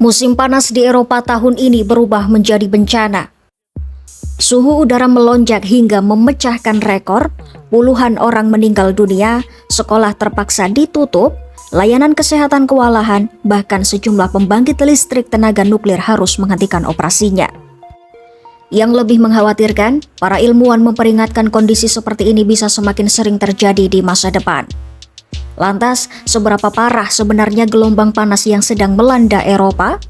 Musim panas di Eropa tahun ini berubah menjadi bencana. Suhu udara melonjak hingga memecahkan rekor, puluhan orang meninggal dunia, sekolah terpaksa ditutup, layanan kesehatan kewalahan, bahkan sejumlah pembangkit listrik tenaga nuklir harus menghentikan operasinya. Yang lebih mengkhawatirkan, para ilmuwan memperingatkan kondisi seperti ini bisa semakin sering terjadi di masa depan. Lantas, seberapa parah sebenarnya gelombang panas yang sedang melanda Eropa?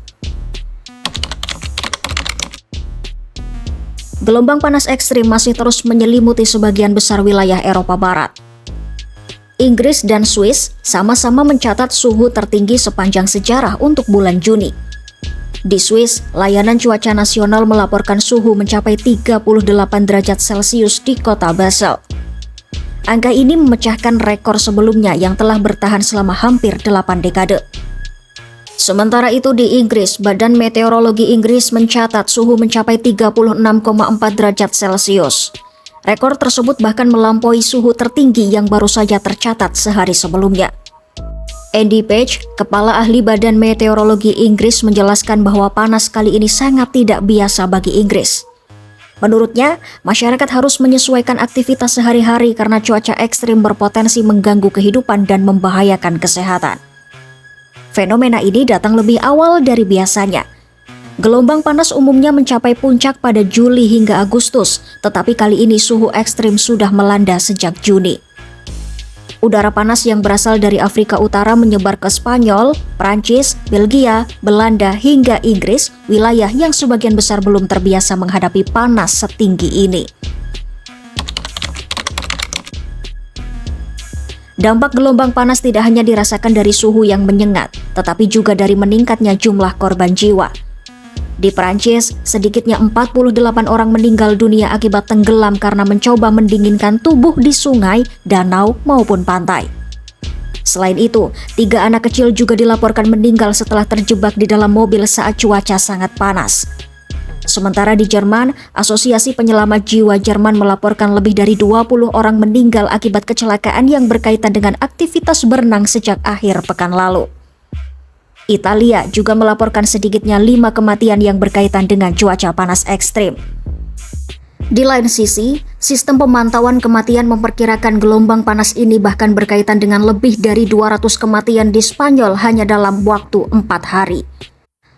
Gelombang panas ekstrim masih terus menyelimuti sebagian besar wilayah Eropa Barat. Inggris dan Swiss sama-sama mencatat suhu tertinggi sepanjang sejarah untuk bulan Juni. Di Swiss, layanan cuaca nasional melaporkan suhu mencapai 38 derajat Celcius di kota Basel. Angka ini memecahkan rekor sebelumnya yang telah bertahan selama hampir 8 dekade. Sementara itu di Inggris, Badan Meteorologi Inggris mencatat suhu mencapai 36,4 derajat Celcius. Rekor tersebut bahkan melampaui suhu tertinggi yang baru saja tercatat sehari sebelumnya. Andy Page, Kepala Ahli Badan Meteorologi Inggris menjelaskan bahwa panas kali ini sangat tidak biasa bagi Inggris. Menurutnya, masyarakat harus menyesuaikan aktivitas sehari-hari karena cuaca ekstrim berpotensi mengganggu kehidupan dan membahayakan kesehatan. Fenomena ini datang lebih awal dari biasanya. Gelombang panas umumnya mencapai puncak pada Juli hingga Agustus, tetapi kali ini suhu ekstrim sudah melanda sejak Juni. Udara panas yang berasal dari Afrika Utara menyebar ke Spanyol, Prancis, Belgia, Belanda hingga Inggris, wilayah yang sebagian besar belum terbiasa menghadapi panas setinggi ini. Dampak gelombang panas tidak hanya dirasakan dari suhu yang menyengat, tetapi juga dari meningkatnya jumlah korban jiwa. Di Prancis, sedikitnya 48 orang meninggal dunia akibat tenggelam karena mencoba mendinginkan tubuh di sungai, danau, maupun pantai. Selain itu, 3 anak kecil juga dilaporkan meninggal setelah terjebak di dalam mobil saat cuaca sangat panas. Sementara di Jerman, Asosiasi Penyelamat Jiwa Jerman melaporkan lebih dari 20 orang meninggal akibat kecelakaan yang berkaitan dengan aktivitas berenang sejak akhir pekan lalu. Italia juga melaporkan sedikitnya 5 kematian yang berkaitan dengan cuaca panas ekstrim. Di lain sisi, sistem pemantauan kematian memperkirakan gelombang panas ini bahkan berkaitan dengan lebih dari 200 kematian di Spanyol hanya dalam waktu 4 hari.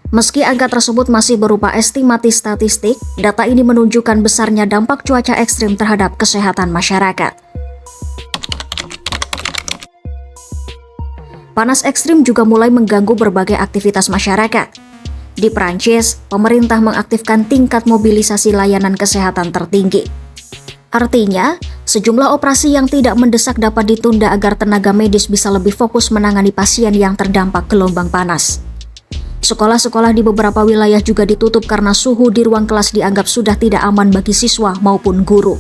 Meski angka tersebut masih berupa estimasi statistik, data ini menunjukkan besarnya dampak cuaca ekstrim terhadap kesehatan masyarakat. Panas ekstrim juga mulai mengganggu berbagai aktivitas masyarakat. Di Prancis, pemerintah mengaktifkan tingkat mobilisasi layanan kesehatan tertinggi. Artinya, sejumlah operasi yang tidak mendesak dapat ditunda agar tenaga medis bisa lebih fokus menangani pasien yang terdampak gelombang panas. Sekolah-sekolah di beberapa wilayah juga ditutup karena suhu di ruang kelas dianggap sudah tidak aman bagi siswa maupun guru.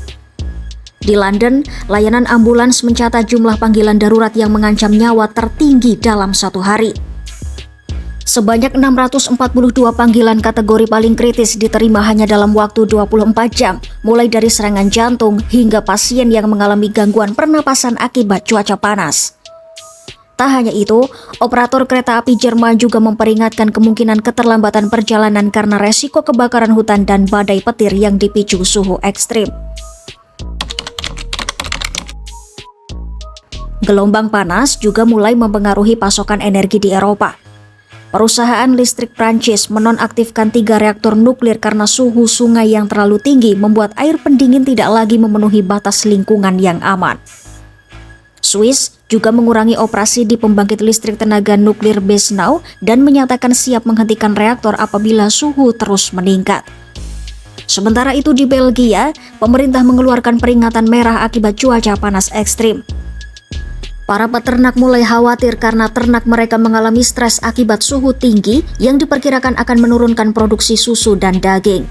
Di London, layanan ambulans mencatat jumlah panggilan darurat yang mengancam nyawa tertinggi dalam satu hari. Sebanyak 642 panggilan kategori paling kritis diterima hanya dalam waktu 24 jam, mulai dari serangan jantung hingga pasien yang mengalami gangguan pernapasan akibat cuaca panas. Tak hanya itu, operator kereta api Jerman juga memperingatkan kemungkinan keterlambatan perjalanan karena resiko kebakaran hutan dan badai petir yang dipicu suhu ekstrim. Gelombang panas juga mulai mempengaruhi pasokan energi di Eropa. Perusahaan listrik Prancis menonaktifkan 3 reaktor nuklir karena suhu sungai yang terlalu tinggi membuat air pendingin tidak lagi memenuhi batas lingkungan yang aman. Swiss juga mengurangi operasi di pembangkit listrik tenaga nuklir Besnau dan menyatakan siap menghentikan reaktor apabila suhu terus meningkat. Sementara itu di Belgia, pemerintah mengeluarkan peringatan merah akibat cuaca panas ekstrim. Para peternak mulai khawatir karena ternak mereka mengalami stres akibat suhu tinggi yang diperkirakan akan menurunkan produksi susu dan daging.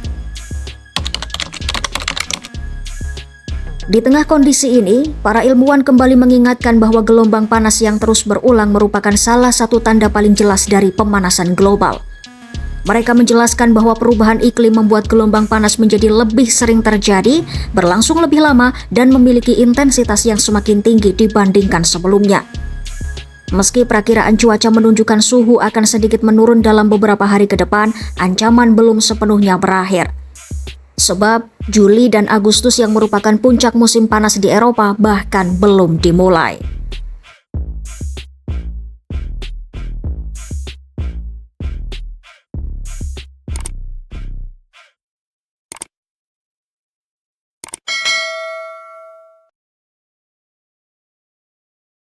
Di tengah kondisi ini, para ilmuwan kembali mengingatkan bahwa gelombang panas yang terus berulang merupakan salah satu tanda paling jelas dari pemanasan global. Mereka menjelaskan bahwa perubahan iklim membuat gelombang panas menjadi lebih sering terjadi, berlangsung lebih lama, dan memiliki intensitas yang semakin tinggi dibandingkan sebelumnya. Meski perakiraan cuaca menunjukkan suhu akan sedikit menurun dalam beberapa hari ke depan, ancaman belum sepenuhnya berakhir. Sebab Juli dan Agustus yang merupakan puncak musim panas di Eropa bahkan belum dimulai.